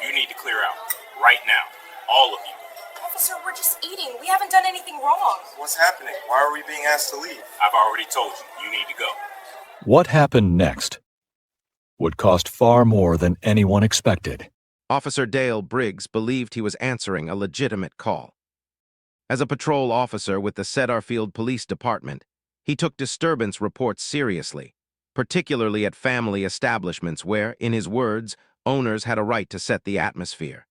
You need to clear out. Right now. All of you. Officer, we're just eating. We haven't done anything wrong. What's happening? Why are we being asked to leave? I've already told you. You need to go. What happened next would cost far more than anyone expected. Officer Dale Briggs believed he was answering a legitimate call. As a patrol officer with the Cedarfield Police Department, he took disturbance reports seriously, particularly at family establishments where, in his words, owners had a right to set the atmosphere.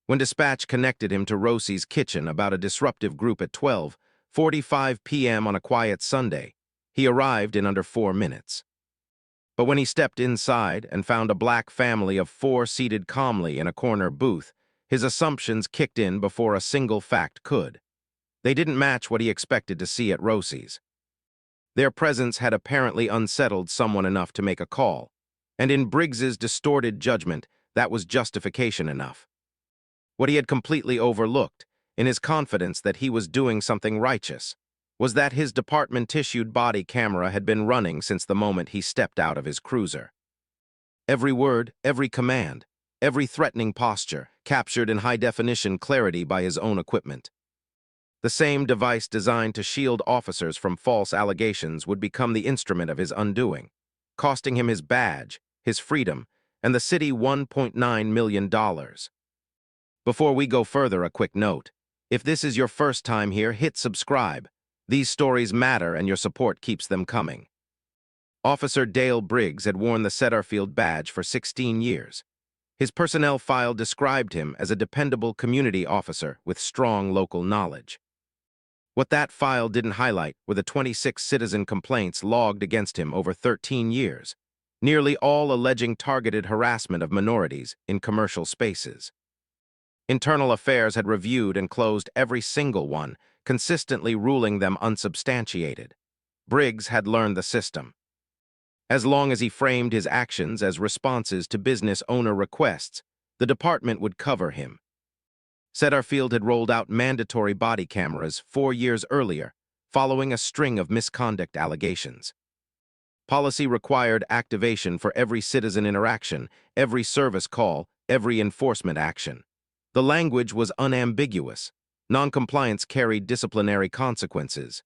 When dispatch connected him to Rosie's kitchen about a disruptive group at 12:45 p.m. on a quiet Sunday, he arrived in under 4 minutes. But when he stepped inside and found a black family of 4 seated calmly in a corner booth, his assumptions kicked in before a single fact could. They didn't match what he expected to see at Rosie's. Their presence had apparently unsettled someone enough to make a call, and in Briggs's distorted judgment, that was justification enough. What he had completely overlooked, in his confidence that he was doing something righteous, was that his department-issued body camera had been running since the moment he stepped out of his cruiser. Every word, every command, every threatening posture, captured in high-definition clarity by his own equipment. The same device designed to shield officers from false allegations would become the instrument of his undoing, costing him his badge, his freedom, and the city $1.9 million. Before we go further, a quick note. If this is your first time here, hit subscribe. These stories matter and your support keeps them coming. Officer Dale Briggs had worn the Cedarfield badge for 16 years. His personnel file described him as a dependable community officer with strong local knowledge. What that file didn't highlight were the 26 citizen complaints logged against him over 13 years, nearly all alleging targeted harassment of minorities in commercial spaces. Internal Affairs had reviewed and closed every single one, consistently ruling them unsubstantiated. Briggs had learned the system. As long as he framed his actions as responses to business owner requests, the department would cover him. Cedarfield had rolled out mandatory body cameras 4 years earlier, following a string of misconduct allegations. Policy required activation for every citizen interaction, every service call, every enforcement action. The language was unambiguous. Noncompliance carried disciplinary consequences.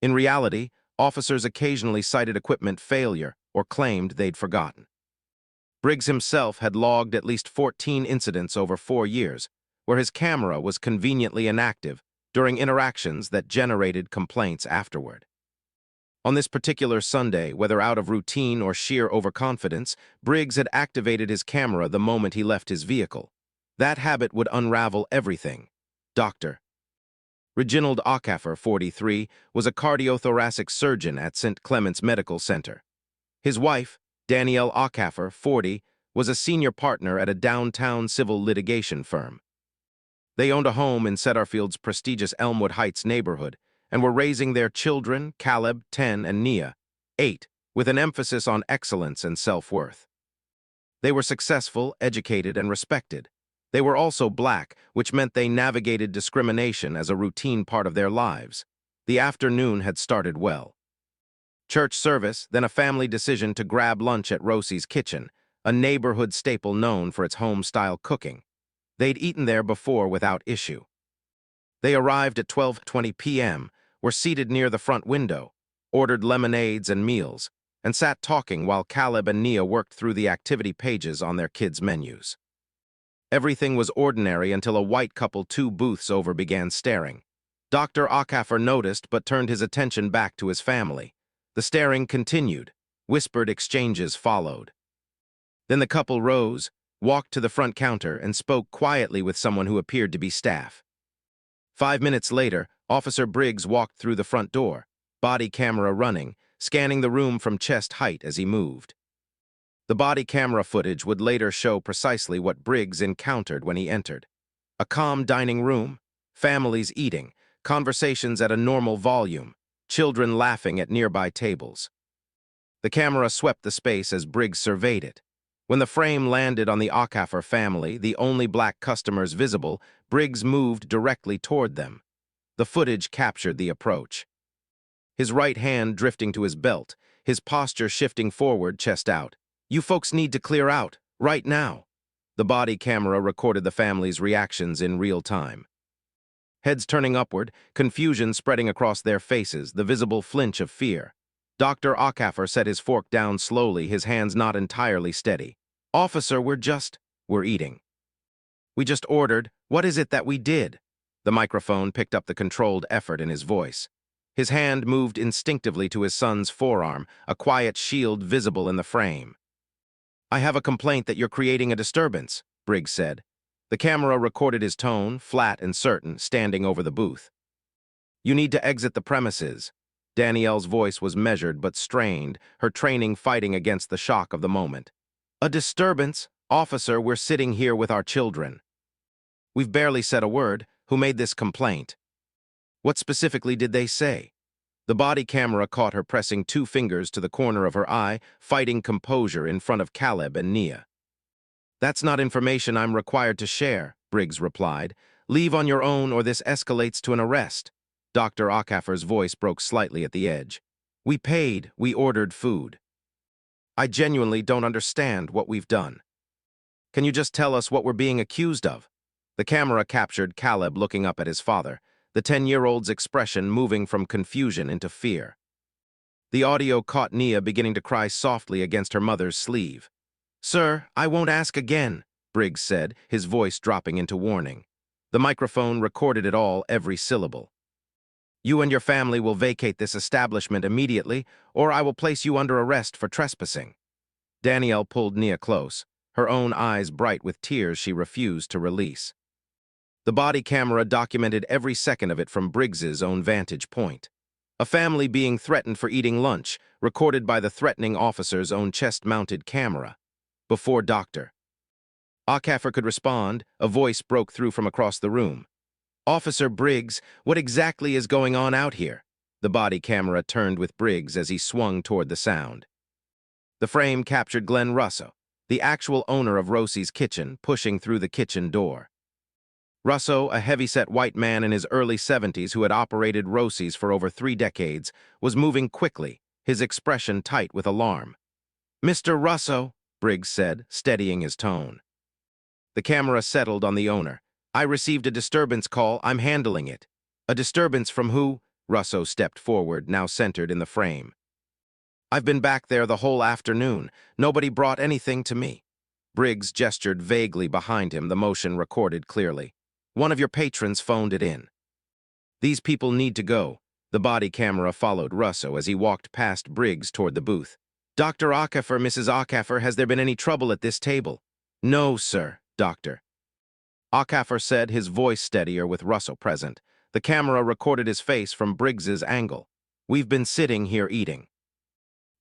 In reality, officers occasionally cited equipment failure or claimed they'd forgotten. Briggs himself had logged at least 14 incidents over 4 years, where his camera was conveniently inactive during interactions that generated complaints afterward. On this particular Sunday, whether out of routine or sheer overconfidence, Briggs had activated his camera the moment he left his vehicle. That habit would unravel everything. Dr. Reginald Okafor, 43, was a cardiothoracic surgeon at St. Clement's Medical Center. His wife, Danielle Okafor, 40, was a senior partner at a downtown civil litigation firm. They owned a home in Cedarfield's prestigious Elmwood Heights neighborhood and were raising their children, Caleb, 10, and Nia, 8, with an emphasis on excellence and self-worth. They were successful, educated, and respected. They were also black, which meant they navigated discrimination as a routine part of their lives. The afternoon had started well. Church service, then a family decision to grab lunch at Rosie's Kitchen, a neighborhood staple known for its home-style cooking. They'd eaten there before without issue. They arrived at 12:20 p.m., were seated near the front window, ordered lemonades and meals, and sat talking while Caleb and Nia worked through the activity pages on their kids' menus. Everything was ordinary until a white couple 2 booths over began staring. Dr. Okafor noticed but turned his attention back to his family. The staring continued. Whispered exchanges followed. Then the couple rose, walked to the front counter, and spoke quietly with someone who appeared to be staff. 5 minutes later, Officer Briggs walked through the front door, body camera running, scanning the room from chest height as he moved. The body camera footage would later show precisely what Briggs encountered when he entered. A calm dining room, families eating, conversations at a normal volume, children laughing at nearby tables. The camera swept the space as Briggs surveyed it. When the frame landed on the Okafor family, the only black customers visible, Briggs moved directly toward them. The footage captured the approach. His right hand drifting to his belt, his posture shifting forward, chest out. "You folks need to clear out, right now." The body camera recorded the family's reactions in real time. Heads turning upward, confusion spreading across their faces, the visible flinch of fear. Dr. Okafor set his fork down slowly, his hands not entirely steady. "Officer, we're eating. We just ordered. What is it that we did?" The microphone picked up the controlled effort in his voice. His hand moved instinctively to his son's forearm, a quiet shield visible in the frame. "I have a complaint that you're creating a disturbance," Briggs said. The camera recorded his tone, flat and certain, standing over the booth. "You need to exit the premises." Danielle's voice was measured but strained, her training fighting against the shock of the moment. "A disturbance? Officer, we're sitting here with our children." "We've barely said a word. Who made this complaint?" "What specifically did they say?" The body camera caught her pressing 2 fingers to the corner of her eye, fighting composure in front of Caleb and Nia. "That's not information I'm required to share," Briggs replied. "Leave on your own or this escalates to an arrest." Dr. Okafor's voice broke slightly at the edge. "We paid. We ordered food. I genuinely don't understand what we've done. Can you just tell us what we're being accused of?" The camera captured Caleb looking up at his father, the 10-year-old's expression moving from confusion into fear. The audio caught Nia beginning to cry softly against her mother's sleeve. "Sir, I won't ask again," Briggs said, his voice dropping into warning. The microphone recorded it all, every syllable. "You and your family will vacate this establishment immediately, or I will place you under arrest for trespassing." Danielle pulled Nia close, her own eyes bright with tears she refused to release. The body camera documented every second of it from Briggs's own vantage point. A family being threatened for eating lunch, recorded by the threatening officer's own chest-mounted camera. Before Dr. Okafor could respond, a voice broke through from across the room. "Officer Briggs, what exactly is going on out here?" The body camera turned with Briggs as he swung toward the sound. The frame captured Glenn Russo, the actual owner of Rosie's kitchen, pushing through the kitchen door. Russo, a heavy-set white man in his early 70s who had operated Rosie's for over 3 decades, was moving quickly, his expression tight with alarm. "Mr. Russo," Briggs said, steadying his tone. The camera settled on the owner. "I received a disturbance call. I'm handling it." "A disturbance from who?" Russo stepped forward, now centered in the frame. "I've been back there the whole afternoon. Nobody brought anything to me." Briggs gestured vaguely behind him, the motion recorded clearly. "One of your patrons phoned it in." "These people need to go." The body camera followed Russo as he walked past Briggs toward the booth. "Dr. Okafor, Mrs. Okafor, has there been any trouble at this table?" "No, sir, Doctor." Okafor said, his voice steadier with Russo present. The camera recorded his face from Briggs's angle. "We've been sitting here eating.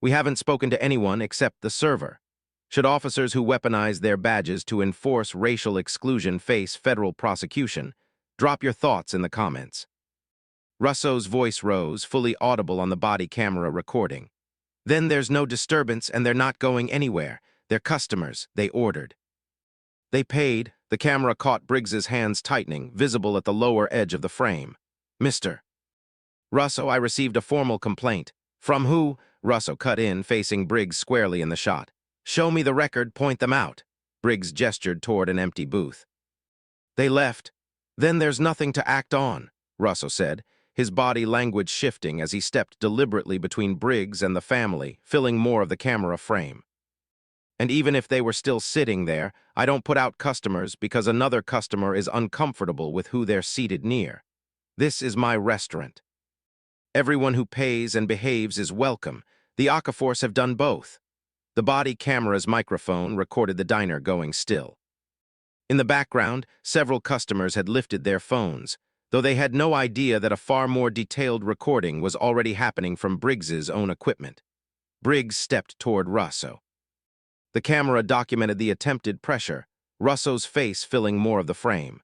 We haven't spoken to anyone except the server. Should officers who weaponize their badges to enforce racial exclusion face federal prosecution, drop your thoughts in the comments." Russo's voice rose, fully audible on the body camera recording. "Then there's no disturbance and they're not going anywhere. They're customers. They ordered. They paid." The camera caught Briggs's hands tightening, visible at the lower edge of the frame. "Mr. Russo, I received a formal complaint." "From who?" Russo cut in, facing Briggs squarely in the shot. "Show me the record, point them out." Briggs gestured toward an empty booth. "They left." "Then there's nothing to act on," Russo said, his body language shifting as he stepped deliberately between Briggs and the family, filling more of the camera frame. "And even if they were still sitting there, I don't put out customers because another customer is uncomfortable with who they're seated near. This is my restaurant. Everyone who pays and behaves is welcome. The Okafors have done both." The body camera's microphone recorded the diner going still. In the background, several customers had lifted their phones, though they had no idea that a far more detailed recording was already happening from Briggs's own equipment. Briggs stepped toward Russo. The camera documented the attempted pressure, Russo's face filling more of the frame.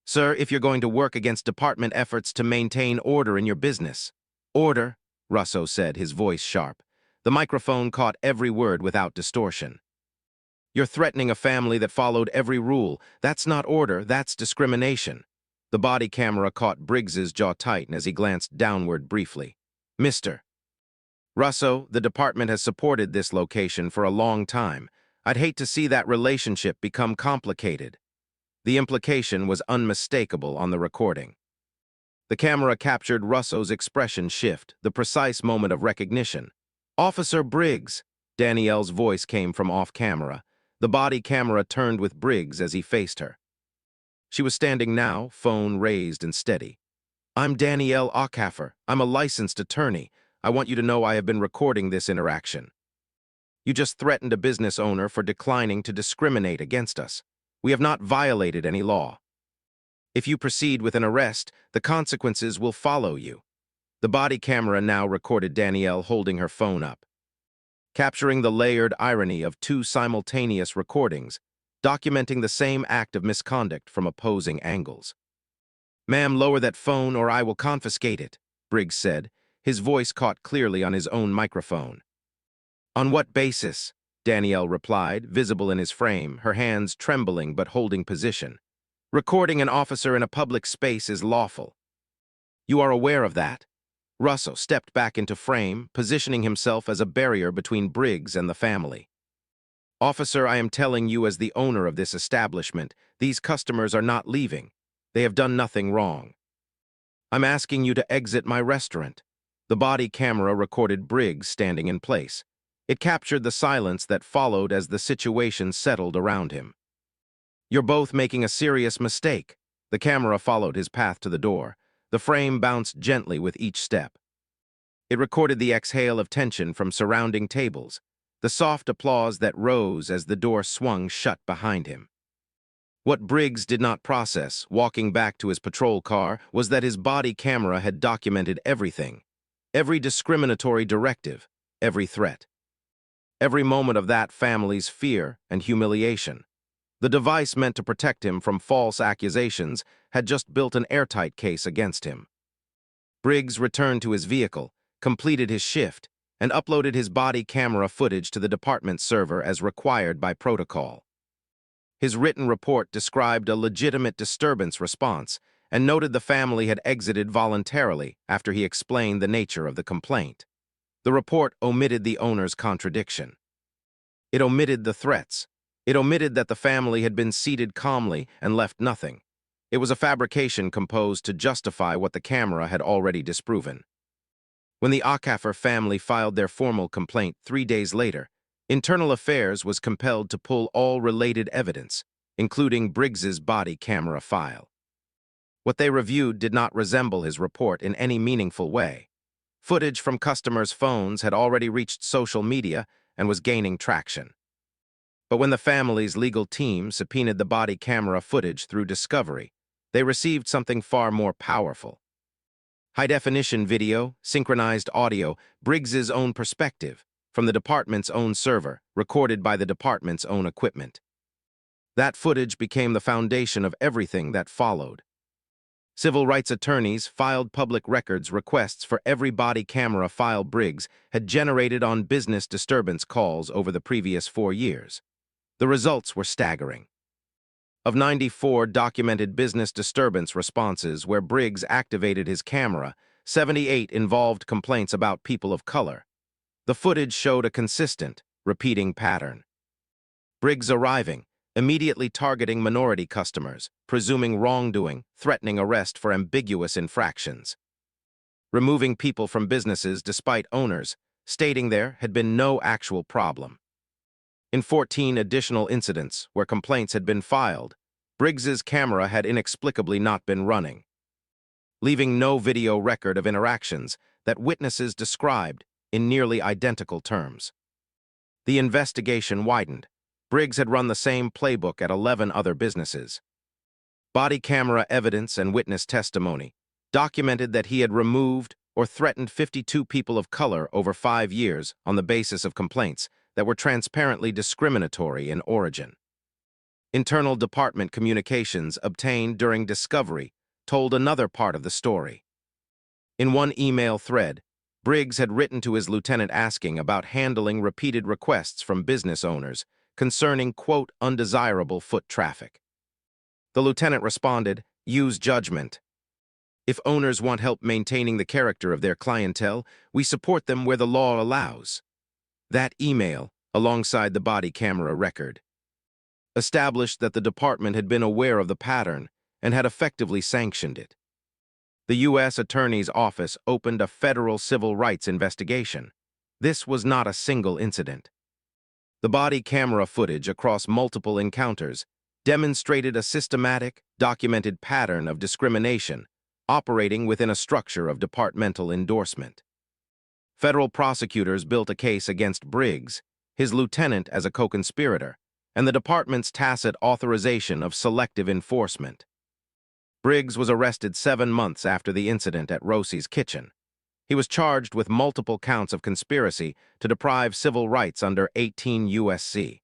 "Sir, if you're going to work against department efforts to maintain order in your business." "Order," Russo said, his voice sharp. The microphone caught every word without distortion. "You're threatening a family that followed every rule. That's not order, that's discrimination." The body camera caught Briggs's jaw tighten as he glanced downward briefly. "Mr. Russo, the department has supported this location for a long time. I'd hate to see that relationship become complicated. The implication was unmistakable on the recording. The camera captured Russo's expression shift, the precise moment of recognition. "Officer Briggs!" Danielle's voice came from off-camera. The body camera turned with Briggs as he faced her. She was standing now, phone raised and steady. "I'm Danielle Okafor. I'm a licensed attorney. I want you to know I have been recording this interaction. You just threatened a business owner for declining to discriminate against us. We have not violated any law. If you proceed with an arrest, the consequences will follow you." The body camera now recorded Danielle holding her phone up, capturing the layered irony of two simultaneous recordings, documenting the same act of misconduct from opposing angles. "Ma'am, lower that phone or I will confiscate it," Briggs said, his voice caught clearly on his own microphone. "On what basis?" Danielle replied, visible in his frame, her hands trembling but holding position. "Recording an officer in a public space is lawful. You are aware of that." Russo stepped back into frame, positioning himself as a barrier between Briggs and the family. "Officer, I am telling you as the owner of this establishment, these customers are not leaving. They have done nothing wrong. I'm asking you to exit my restaurant." The body camera recorded Briggs standing in place. It captured the silence that followed as the situation settled around him. "You're both making a serious mistake." The camera followed his path to the door. The frame bounced gently with each step. It recorded the exhale of tension from surrounding tables, the soft applause that rose as the door swung shut behind him. What Briggs did not process, walking back to his patrol car, was that his body camera had documented everything. Every discriminatory directive, every threat. Every moment of that family's fear and humiliation. The device meant to protect him from false accusations had just built an airtight case against him. Briggs returned to his vehicle, completed his shift, and uploaded his body camera footage to the department's server as required by protocol. His written report described a legitimate disturbance response and noted the family had exited voluntarily after he explained the nature of the complaint. The report omitted the owner's contradiction. It omitted the threats. It omitted that the family had been seated calmly and left nothing. It was a fabrication composed to justify what the camera had already disproven. When the Okafor family filed their formal complaint 3 days later, Internal Affairs was compelled to pull all related evidence, including Briggs's body camera file. What they reviewed did not resemble his report in any meaningful way. Footage from customers' phones had already reached social media and was gaining traction. But when the family's legal team subpoenaed the body camera footage through discovery, they received something far more powerful. High-definition video, synchronized audio, Briggs's own perspective, from the department's own server, recorded by the department's own equipment. That footage became the foundation of everything that followed. Civil rights attorneys filed public records requests for every body camera file Briggs had generated on business disturbance calls over the previous 4 years. The results were staggering. Of 94 documented business disturbance responses where Briggs activated his camera, 78 involved complaints about people of color. The footage showed a consistent, repeating pattern. Briggs arriving, immediately targeting minority customers, presuming wrongdoing, threatening arrest for ambiguous infractions. Removing people from businesses despite owners, stating there had been no actual problem. In 14 additional incidents where complaints had been filed, Briggs's camera had inexplicably not been running, leaving no video record of interactions that witnesses described in nearly identical terms. The investigation widened. Briggs had run the same playbook at 11 other businesses. Body camera evidence and witness testimony documented that he had removed or threatened 52 people of color over 5 years on the basis of complaints that were transparently discriminatory in origin. Internal department communications obtained during discovery told another part of the story. In one email thread, Briggs had written to his lieutenant asking about handling repeated requests from business owners concerning, quote, undesirable foot traffic. The lieutenant responded, "Use judgment. If owners want help maintaining the character of their clientele, we support them where the law allows." That email, alongside the body camera record, established that the department had been aware of the pattern and had effectively sanctioned it. The U.S. Attorney's Office opened a federal civil rights investigation. This was not a single incident. The body camera footage across multiple encounters demonstrated a systematic, documented pattern of discrimination operating within a structure of departmental endorsement. Federal prosecutors built a case against Briggs, his lieutenant as a co-conspirator, and the department's tacit authorization of selective enforcement. Briggs was arrested 7 months after the incident at Rosie's kitchen. He was charged with multiple counts of conspiracy to deprive civil rights under 18 U.S.C.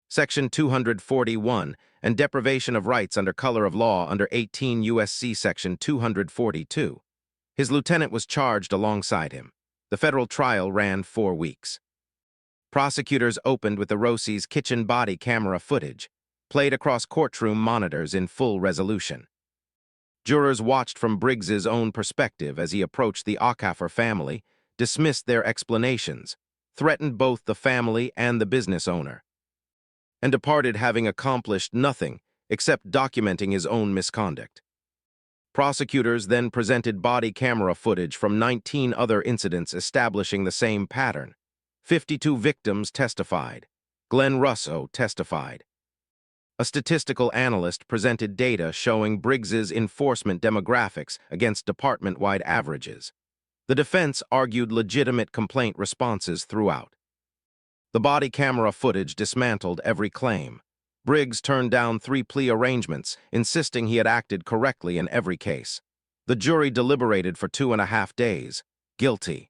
Section 241 and deprivation of rights under color of law under 18 U.S.C. Section 242. His lieutenant was charged alongside him. The federal trial ran 4 weeks. Prosecutors opened with the Rosie's kitchen body camera footage, played across courtroom monitors in full resolution. Jurors watched from Briggs's own perspective as he approached the Okafor family, dismissed their explanations, threatened both the family and the business owner, and departed having accomplished nothing except documenting his own misconduct. Prosecutors then presented body camera footage from 19 other incidents establishing the same pattern. 52 victims testified. Glenn Russo testified. A statistical analyst presented data showing Briggs's enforcement demographics against department-wide averages. The defense argued legitimate complaint responses throughout. The body camera footage dismantled every claim. Briggs turned down 3 plea arrangements, insisting he had acted correctly in every case. The jury deliberated for 2.5 days. Guilty.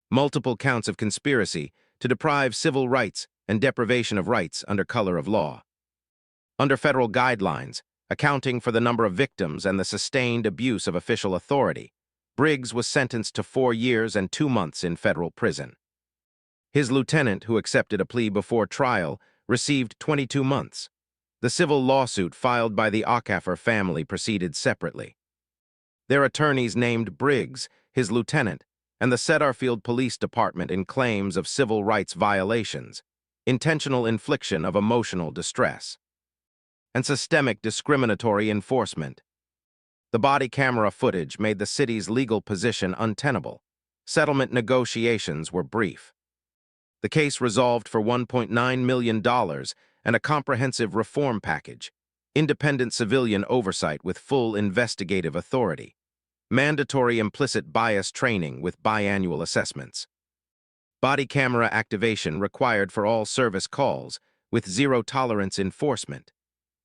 Multiple counts of conspiracy to deprive civil rights and deprivation of rights under color of law. Under federal guidelines, accounting for the number of victims and the sustained abuse of official authority, Briggs was sentenced to 4 years and 2 months in federal prison. His lieutenant, who accepted a plea before trial, received 22 months. The civil lawsuit filed by the Okafor family proceeded separately. Their attorneys named Briggs, his lieutenant, and the Setterfield Police Department in claims of civil rights violations, intentional infliction of emotional distress, and systemic discriminatory enforcement. The body camera footage made the city's legal position untenable. Settlement negotiations were brief. The case resolved for $1.9 million and a comprehensive reform package, independent civilian oversight with full investigative authority, mandatory implicit bias training with biannual assessments, body camera activation required for all service calls with zero-tolerance enforcement,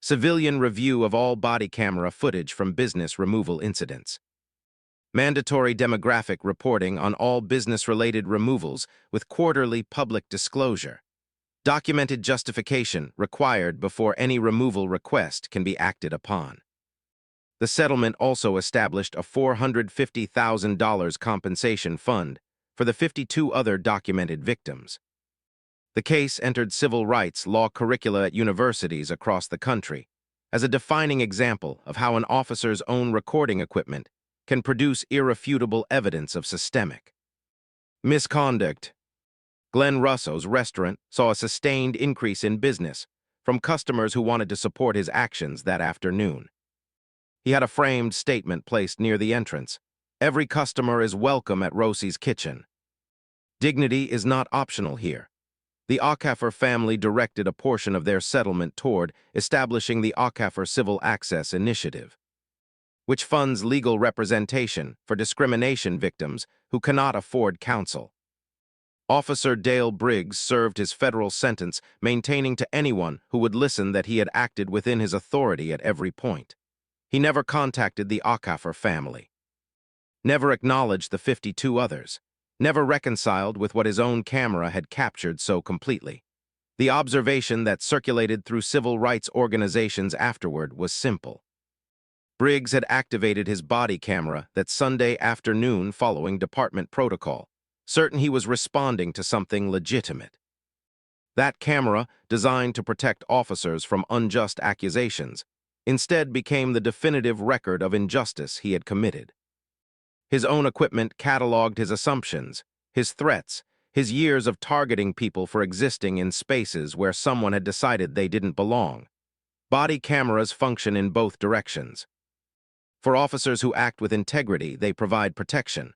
civilian review of all body camera footage from business removal incidents, mandatory demographic reporting on all business-related removals with quarterly public disclosure, documented justification required before any removal request can be acted upon. The settlement also established a $450,000 compensation fund for the 52 other documented victims. The case entered civil rights law curricula at universities across the country as a defining example of how an officer's own recording equipment can produce irrefutable evidence of systemic misconduct. Glenn Russo's restaurant saw a sustained increase in business from customers who wanted to support his actions that afternoon. He had a framed statement placed near the entrance. "Every customer is welcome at Rosie's kitchen. Dignity is not optional here." The Okafor family directed a portion of their settlement toward establishing the Okafor Civil Access Initiative, which funds legal representation for discrimination victims who cannot afford counsel. Officer Dale Briggs served his federal sentence, maintaining to anyone who would listen that he had acted within his authority at every point. He never contacted the Okafor family, never acknowledged the 52 others, never reconciled with what his own camera had captured so completely. The observation that circulated through civil rights organizations afterward was simple. Briggs had activated his body camera that Sunday afternoon following department protocol, certain he was responding to something legitimate. That camera, designed to protect officers from unjust accusations, instead became the definitive record of injustice he had committed. His own equipment cataloged his assumptions, his threats, His years of targeting people for existing in spaces where someone had decided they didn't belong. Body cameras function in both directions. For officers who act with integrity, they provide protection.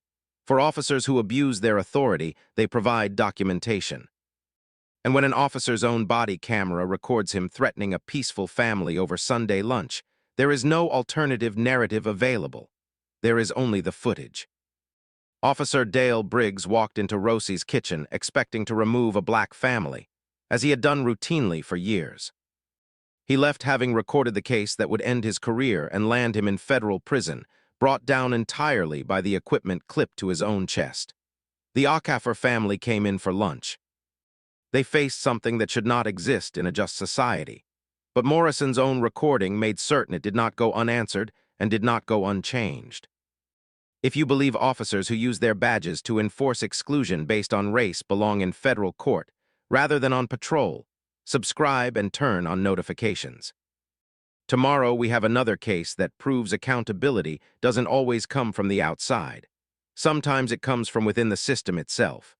For officers who abuse their authority, they provide documentation. And when an officer's own body camera records him threatening a peaceful family over Sunday lunch, there is no alternative narrative available. There is only the footage. Officer Dale Briggs walked into Rosie's kitchen expecting to remove a black family, as he had done routinely for years. He left having recorded the case that would end his career and land him in federal prison, brought down entirely by the equipment clipped to his own chest. The Okafor family came in for lunch. They faced something that should not exist in a just society. But Morrison's own recording made certain it did not go unanswered and did not go unchanged. If you believe officers who use their badges to enforce exclusion based on race belong in federal court, rather than on patrol, subscribe and turn on notifications. Tomorrow we have another case that proves accountability doesn't always come from the outside. Sometimes it comes from within the system itself.